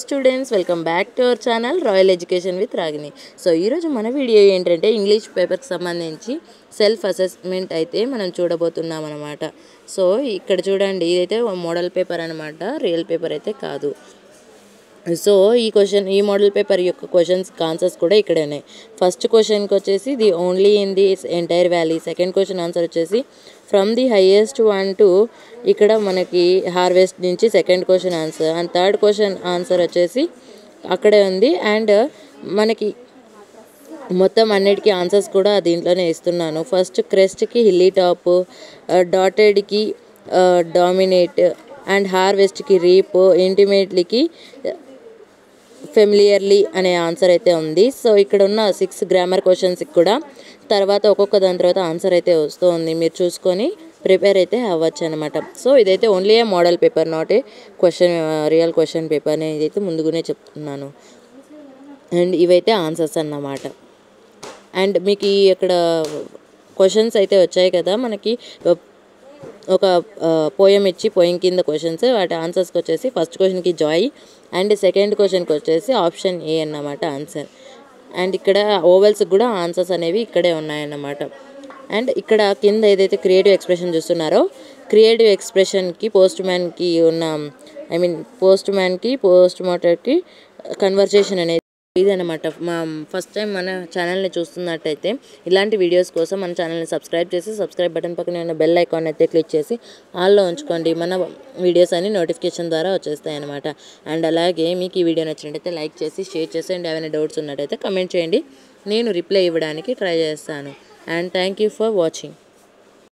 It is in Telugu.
Students, welcome back to our channel Royal Education with Ragini. So ఈరోజు మన వీడియో ఏంటంటే ఇంగ్లీష్ పేపర్కి సంబంధించి సెల్ఫ్ అసెస్మెంట్ అయితే మనం చూడబోతున్నాం అనమాట. సో ఇక్కడ చూడండి, ఇదైతే మోడల్ పేపర్ అనమాట, రియల్ పేపర్ అయితే కాదు. సో ఈ మోడల్ పేపర్ యొక్క క్వశ్చన్స్ ఆన్సర్స్ కూడా ఇక్కడే ఉన్నాయి. ఫస్ట్ క్వశ్చన్కి వచ్చేసి the only in the entire valley. Second question answer వచ్చేసి from the highest one to ఇక్కడ మనకి హార్వెస్ట్ నుంచి second question answer. And third question answer వచ్చేసి అక్కడే ఉంది. అండ్ మనకి మొత్తం అన్నిటికీ ఆన్సర్స్ కూడా దీంట్లోనే ఇస్తున్నాను. ఫస్ట్ క్రెస్ట్కి హిల్లీ టాప్, డాటెడ్కి డామినేట్, అండ్ హార్వెస్ట్కి రీప్, ఇంటిమేట్లీకి ఫెమిలియర్లీ అనే ఆన్సర్ అయితే ఉంది. సో ఇక్కడ ఉన్న 6 గ్రామర్ క్వశ్చన్స్కి కూడా తర్వాత ఒక్కొక్క దాని తర్వాత ఆన్సర్ అయితే వస్తుంది. మీరు చూసుకొని ప్రిపేర్ అయితే అవ్వచ్చు అనమాట. సో ఇదైతే only A model paper, not a real question paper. నేను ఇదైతే ముందుగానే చెప్తున్నాను. అండ్ ఇవైతే ఆన్సర్స్ అన్నమాట. అండ్ మీకు ఇక్కడ క్వశ్చన్స్ అయితే వచ్చాయి కదా, మనకి ఒక పోయం ఇచ్చి పోయం కింద క్వశ్చన్స్, వాటి ఆన్సర్స్కి వచ్చేసి ఫస్ట్ క్వశ్చన్కి జాయ్, అండ్ సెకండ్ క్వశ్చన్కి వచ్చేసి ఆప్షన్ ఏ అన్నమాట ఆన్సర్. అండ్ ఇక్కడ ఓవెల్స్కి కూడా ఆన్సర్స్ అనేవి ఇక్కడే ఉన్నాయన్నమాట. అండ్ ఇక్కడ కింద ఏదైతే క్రియేటివ్ ఎక్స్ప్రెషన్ చూస్తున్నారో, క్రియేటివ్ ఎక్స్ప్రెషన్కి పోస్ట్ మార్టర్కి కన్వర్జేషన్ అనేది ఇదనమాట. ఫస్ట్ టైం మన ఛానల్ని చూస్తున్నట్టయితే ఇలాంటి వీడియోస్ కోసం మన ఛానల్ని సబ్స్క్రైబ్ చేసి సబ్స్క్రైబ్ బటన్ పక్కన ఉన్న బెల్ ఐకాన్ అయితే క్లిక్ చేసి ఆల్లో ఉంచుకోండి. మన వీడియోస్ అన్ని నోటిఫికేషన్ ద్వారా వచ్చేస్తాయి అనమాట. అండ్ అలాగే మీకు ఈ వీడియో నచ్చినట్టయితే లైక్ చేసి షేర్ చేసి, అండ్ ఏమైనా డౌట్స్ ఉన్నట్టయితే కమెంట్ చేయండి. నేను రిప్లై ఇవ్వడానికి ట్రై చేస్తాను. And thank you for watching.